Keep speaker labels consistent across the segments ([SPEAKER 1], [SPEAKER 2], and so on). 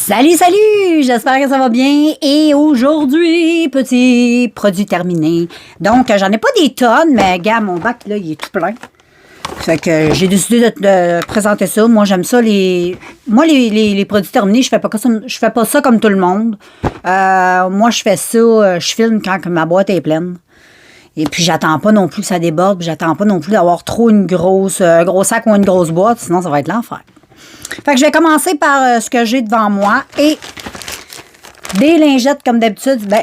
[SPEAKER 1] Salut, salut! J'espère que ça va bien. Et aujourd'hui, petit produit terminé. Donc, j'en ai pas des tonnes, mais gars, mon bac, là, il est tout plein. Fait que j'ai décidé de présenter ça. Moi, j'aime ça. Moi, les produits terminés, je fais pas ça comme tout le monde. Moi, je fais ça, je filme quand ma boîte est pleine. Et puis, j'attends pas non plus que ça déborde. Puis, j'attends pas non plus d'avoir trop un gros sac ou une grosse boîte. Sinon, ça va être l'enfer. Fait que je vais commencer par ce que j'ai devant moi. Et des lingettes, comme d'habitude, ben,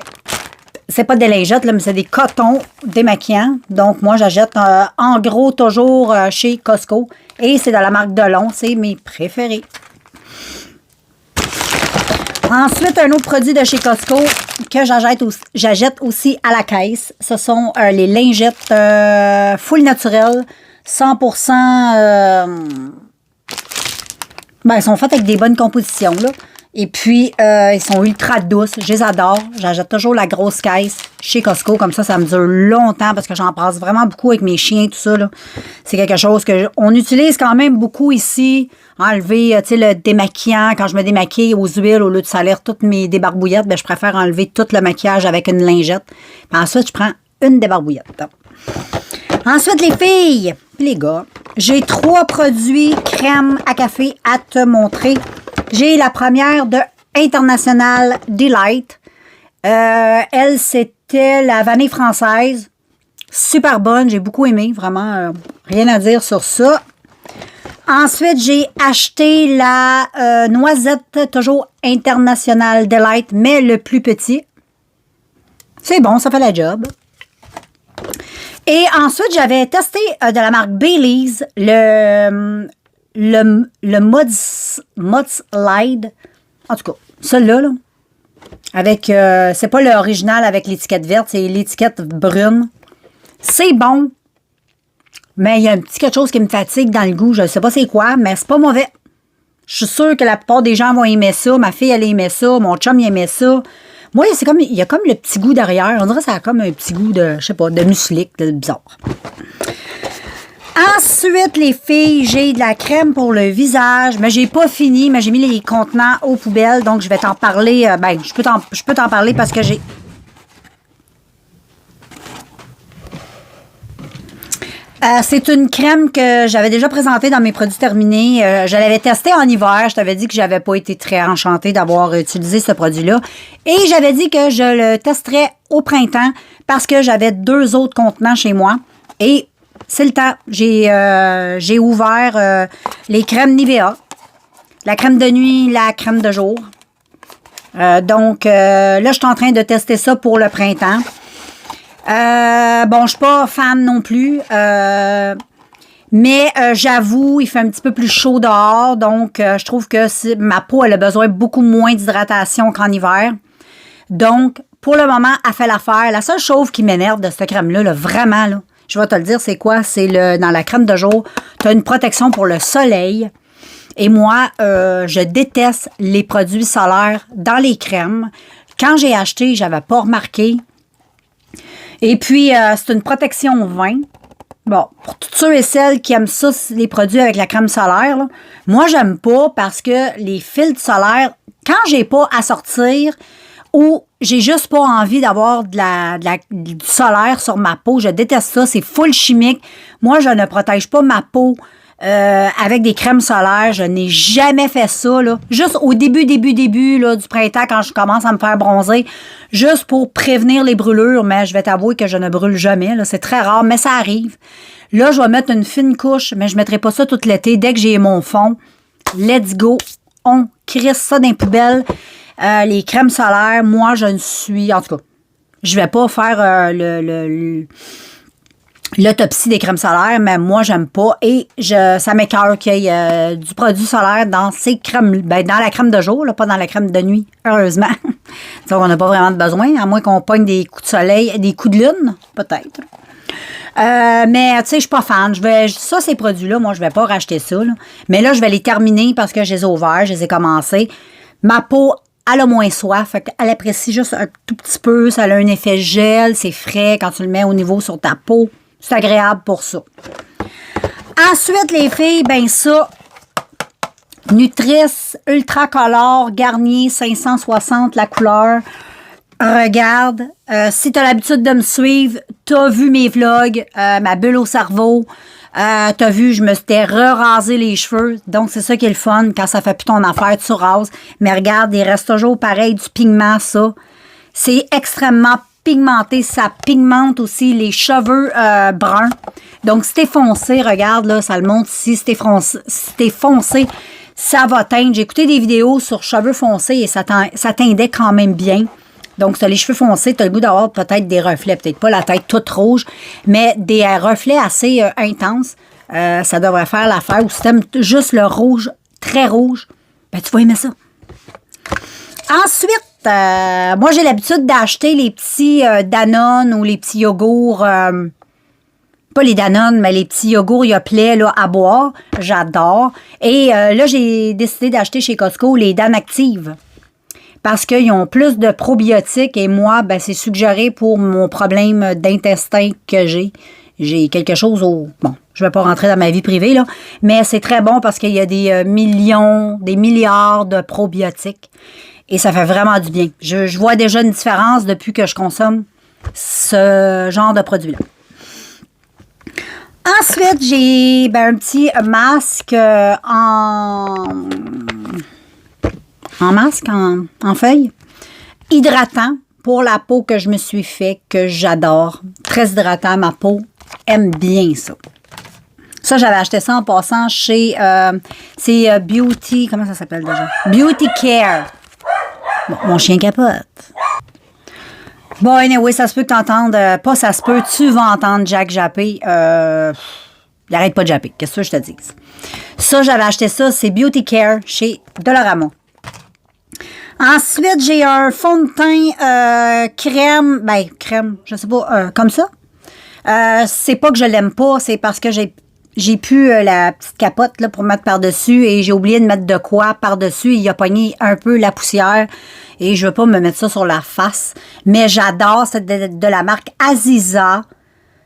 [SPEAKER 1] c'est pas des lingettes, là, mais c'est des cotons démaquillants. Donc, moi, j'achète en gros toujours chez Costco. Et c'est de la marque Delon. C'est mes préférés. Ensuite, un autre produit de chez Costco que j'achète aussi à la caisse. Ce sont les lingettes full naturelles, 100%... ben, elles sont faites avec des bonnes compositions, là. Et puis, ils sont ultra douces. Je les adore. J'achète toujours la grosse caisse chez Costco. Comme ça me dure longtemps parce que j'en passe vraiment beaucoup avec mes chiens, tout ça, là. C'est quelque chose on utilise quand même beaucoup ici. Enlever, tu sais, le démaquillant. Quand je me démaquille aux huiles, au lieu de salir toutes mes débarbouillettes, ben, je préfère enlever tout le maquillage avec une lingette. Puis ensuite, je prends une débarbouillette. Ensuite, les filles, puis les gars, j'ai 3 produits crème à café à te montrer. J'ai la première de International Delight. Elle, c'était la vanille française. Super bonne, j'ai beaucoup aimé, vraiment, rien à dire sur ça. Ensuite, j'ai acheté la noisette, toujours International Delight, mais le plus petit. C'est bon, ça fait la job. Et ensuite, j'avais testé de la marque Baileys le Mudslide. En tout cas, celui-là, là, avec, c'est pas l'original avec l'étiquette verte, c'est l'étiquette brune. C'est bon, mais il y a un petit quelque chose qui me fatigue dans le goût. Je ne sais pas c'est quoi, mais c'est pas mauvais. Je suis sûre que la plupart des gens vont aimer ça. Ma fille, elle aimait ça. Mon chum, il aimait ça. Moi, il y a comme le petit goût derrière. On dirait que ça a comme un petit goût de, je sais pas, de mueslique, de bizarre. Ensuite, les filles, j'ai de la crème pour le visage. Mais j'ai pas fini, mais j'ai mis les contenants aux poubelles. Donc, je vais t'en parler. Je peux t'en parler parce que j'ai... c'est une crème que j'avais déjà présentée dans mes produits terminés. Je l'avais testée en hiver. Je t'avais dit que j'avais pas été très enchantée d'avoir utilisé ce produit-là. Et j'avais dit que je le testerais au printemps parce que j'avais 2 autres contenants chez moi. Et c'est le temps. J'ai ouvert les crèmes Nivea. La crème de nuit, la crème de jour. Donc, là, je suis en train de tester ça pour le printemps. Bon, je suis pas fan non plus, mais j'avoue, il fait un petit peu plus chaud dehors, donc je trouve que ma peau, elle a besoin beaucoup moins d'hydratation qu'en hiver. Donc, pour le moment, elle fait l'affaire. La seule chose qui m'énerve de cette crème-là, là, vraiment, là, je vais te le dire, c'est quoi? C'est dans la crème de jour, tu as une protection pour le soleil. Et moi, je déteste les produits solaires dans les crèmes. Quand j'ai acheté, j'avais pas remarqué. Et puis, c'est une protection 20. Bon, pour tous ceux et celles qui aiment ça, les produits avec la crème solaire, là, moi, j'aime pas parce que les filtres solaires, quand j'ai pas à sortir ou j'ai juste pas envie d'avoir du solaire sur ma peau, je déteste ça, c'est full chimique. Moi, je ne protège pas ma peau avec des crèmes solaires. Je n'ai jamais fait ça, là. Juste au début là, du printemps, quand je commence à me faire bronzer, juste pour prévenir les brûlures, mais je vais t'avouer que je ne brûle jamais, là. C'est très rare, mais ça arrive. Là, je vais mettre une fine couche, mais je ne mettrai pas ça tout l'été. Dès que j'ai mon fond, let's go. On crisse ça dans les poubelles. Les crèmes solaires, moi, je ne suis... En tout cas, je vais pas faire l'autopsie des crèmes solaires, mais moi, j'aime pas. Et ça m'écoeure qu'il y ait du produit solaire dans ces crèmes, dans la crème de jour, là, pas dans la crème de nuit, heureusement. Donc, on n'a pas vraiment de besoin, à moins qu'on pogne des coups de soleil, des coups de lune, peut-être. Mais, tu sais, je suis pas fan. Ces produits-là, moi, je vais pas racheter ça, là. Mais là, je vais les terminer parce que je les ai ouverts, je les ai commencés. Ma peau, elle a moins soif, fait qu'elle apprécie juste un tout petit peu. Ça a un effet gel, c'est frais quand tu le mets au niveau sur ta peau. C'est agréable pour ça. Ensuite, les filles, ben ça, Nutrice Ultra Color Garnier 560 la couleur. Regarde, si tu as l'habitude de me suivre, tu as vu mes vlogs, ma bulle au cerveau. Tu as vu, je me suis rasé les cheveux. Donc, c'est ça qui est le fun. Quand ça fait plus ton affaire, tu rases. Mais regarde, il reste toujours pareil du pigment, ça. C'est extrêmement pigmenté. Ça pigmente aussi les cheveux bruns. Donc, si t'es foncé, regarde, là, ça le montre ici. Si t'es foncé, ça va teindre. J'ai écouté des vidéos sur cheveux foncés et ça teindait quand même bien. Donc, si tu as les cheveux foncés, tu as le goût d'avoir peut-être des reflets. Peut-être pas la tête toute rouge, mais des reflets assez intenses. Ça devrait faire l'affaire. Ou si tu aimes juste le rouge, très rouge, ben, tu vas aimer ça. Ensuite, moi, j'ai l'habitude d'acheter les petits Danone ou les petits yogourts. Pas les Danone, mais les petits yogourts Yoplait là, à boire. J'adore. Et là, j'ai décidé d'acheter chez Costco les Dan Active. Parce qu'ils ont plus de probiotiques et moi, ben, c'est suggéré pour mon problème d'intestin que j'ai. J'ai quelque chose au... Bon, je ne vais pas rentrer dans ma vie privée, là, mais c'est très bon parce qu'il y a des millions, des milliards de probiotiques et ça fait vraiment du bien. Je vois déjà une différence depuis que je consomme ce genre de produit-là. Ensuite, j'ai un petit masque en feuille, hydratant pour la peau que je me suis fait, que j'adore. Très hydratant, ma peau aime bien ça. Ça, j'avais acheté ça en passant chez, c'est Beauty, comment ça s'appelle déjà? Beauty Care. Bon, mon chien capote. Bon, anyway, ça se peut que tu entendes, pas ça se peut, tu vas entendre Jack japper. Il arrête pas de japper, qu'est-ce que je te dis? Ça, j'avais acheté ça, c'est Beauty Care chez Dollarama. Ensuite, j'ai un fond de teint crème, je sais pas, comme ça. C'est pas que je l'aime pas, c'est parce que j'ai plus la petite capote là, pour mettre par-dessus et j'ai oublié de mettre de quoi par-dessus. Il a pogné un peu la poussière et je veux pas me mettre ça sur la face. Mais j'adore, c'est de la marque Aziza.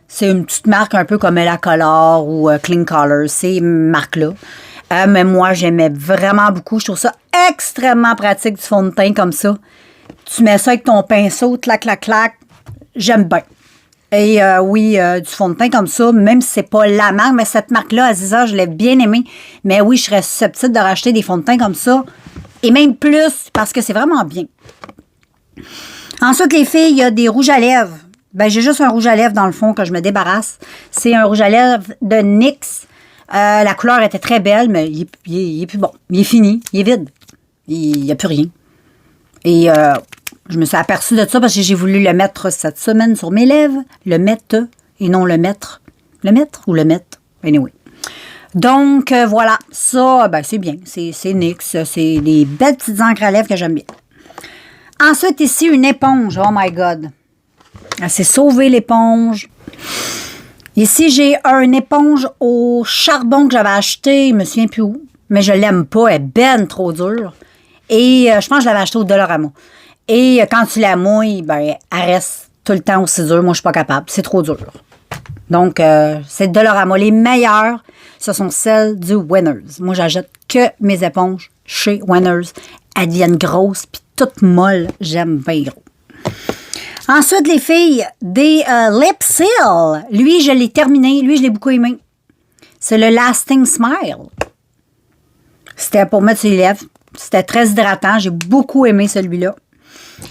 [SPEAKER 1] C'est une petite marque un peu comme Ella Color ou Clean Color, ces marques-là. Mais moi, j'aimais vraiment beaucoup. Je trouve ça extrêmement pratique du fond de teint comme ça. Tu mets ça avec ton pinceau, clac, clac, clac. J'aime bien. Et oui, du fond de teint comme ça, même si c'est pas la marque, mais cette marque-là, Aziza, je l'ai bien aimée. Mais oui, je serais susceptible de racheter des fonds de teint comme ça. Et même plus, parce que c'est vraiment bien. Ensuite, les filles, il y a des rouges à lèvres. Ben, j'ai juste un rouge à lèvres dans le fond que je me débarrasse. C'est un rouge à lèvres de NYX. La couleur était très belle, mais il est plus bon. Il est fini. Il est vide. Il n'y a plus rien. Et je me suis aperçue de ça parce que j'ai voulu le mettre cette semaine sur mes lèvres. Le mettre et non le mettre. Le mettre ou le mettre? Anyway. Donc, voilà. Ça, ben, c'est bien. C'est NYX. C'est des belles petites encres à lèvres que j'aime bien. Ensuite, ici, une éponge. Oh my God. Elle s'est sauvée, l'éponge. Ici, j'ai une éponge au charbon que j'avais acheté, je me souviens plus où, mais je l'aime pas, elle est ben trop dure. Et je pense que je l'avais acheté au Dollarama. Et quand tu la mouilles, ben, elle reste tout le temps aussi dure. Moi, je suis pas capable, c'est trop dur. Donc, c'est Dollarama. Les meilleures, ce sont celles du Winners. Moi, j'achète que mes éponges chez Winners. Elles deviennent grosses, puis toutes molles. J'aime bien gros. Ensuite, les filles, des Lip Seal. Lui, je l'ai terminé. Lui, je l'ai beaucoup aimé. C'est le Lasting Smile. C'était pour mettre sur les lèvres. C'était très hydratant. J'ai beaucoup aimé celui-là.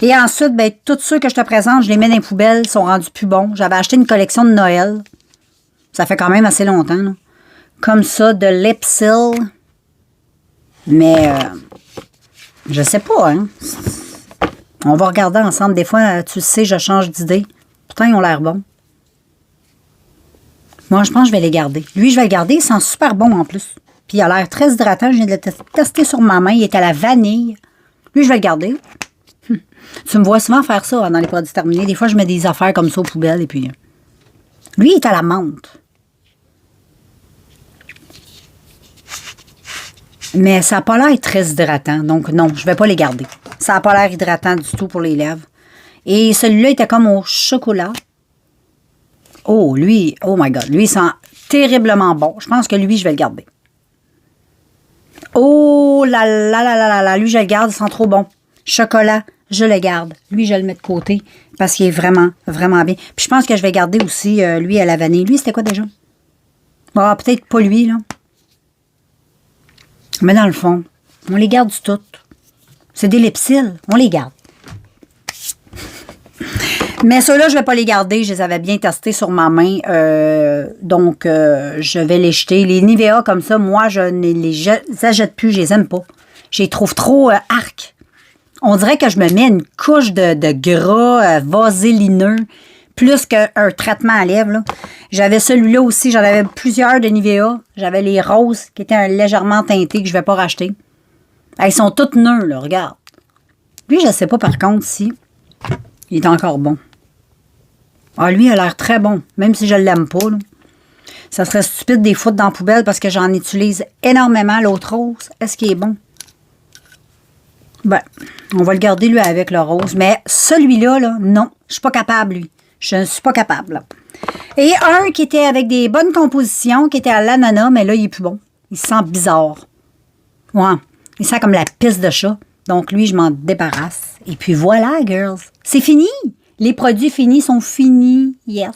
[SPEAKER 1] Et ensuite, ben, tous ceux que je te présente, je les mets dans les poubelles. Ils sont rendus plus bons. J'avais acheté une collection de Noël. Ça fait quand même assez longtemps. Là. Comme ça, de Lip Seal. Mais, je sais pas, hein. On va regarder ensemble. Des fois, tu sais, je change d'idée. Pourtant, ils ont l'air bons. Moi, je pense que je vais les garder. Lui, je vais le garder. Il sent super bon en plus. Puis, il a l'air très hydratant. Je viens de le tester sur ma main. Il est à la vanille. Lui, je vais le garder. Tu me vois souvent faire ça dans les produits terminés. Des fois, je mets des affaires comme ça aux poubelles. Et puis, lui, il est à la menthe. Mais ça n'a pas l'air très hydratant. Donc, non, je ne vais pas les garder. Ça n'a pas l'air hydratant du tout pour les lèvres. Et celui-là était comme au chocolat. Oh, lui, oh my God. Lui, il sent terriblement bon. Je pense que lui, je vais le garder. Oh là là là là là là, lui, je le garde, il sent trop bon. Chocolat, je le garde. Lui, je le mets de côté parce qu'il est vraiment, vraiment bien. Puis je pense que je vais garder aussi, lui, à la vanille. Lui, c'était quoi déjà? Ah, peut-être pas lui, là. Mais dans le fond, on les garde toutes. C'est des Lipsil, on les garde. Mais ceux-là, je ne vais pas les garder. Je les avais bien testés sur ma main. Donc, je vais les jeter. Les Nivea comme ça, moi, je ne les achète plus. Je les aime pas. Je les trouve trop arc. On dirait que je me mets une couche de gras vaselineux plus qu'un traitement à lèvres. Là. J'avais celui-là aussi. J'en avais plusieurs de Nivea. J'avais les roses qui étaient légèrement teintés que je ne vais pas racheter. Ils sont toutes nœuds, là. Regarde. Lui, je ne sais pas par contre si il est encore bon. Ah, lui, il a l'air très bon, même si je ne l'aime pas. Là. Ça serait stupide des foutre dans la poubelle parce que j'en utilise énormément. L'autre rose, est-ce qu'il est bon? Ben, on va le garder, lui, avec le rose. Mais celui-là, là, non, je ne suis pas capable, lui. Je ne suis pas capable. Là. Et un qui était avec des bonnes compositions, qui était à l'ananas, mais là, il est plus bon. Il sent bizarre. Ouais, il sent comme la pisse de chat. Donc, lui, je m'en débarrasse. Et puis voilà, girls. C'est fini. Les produits finis sont finis. Yes.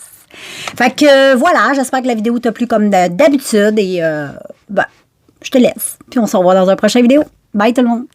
[SPEAKER 1] Fait que voilà, j'espère que la vidéo t'a plu comme d'habitude. Et ben, je te laisse. Puis on se revoit dans un prochain vidéo. Bye tout le monde.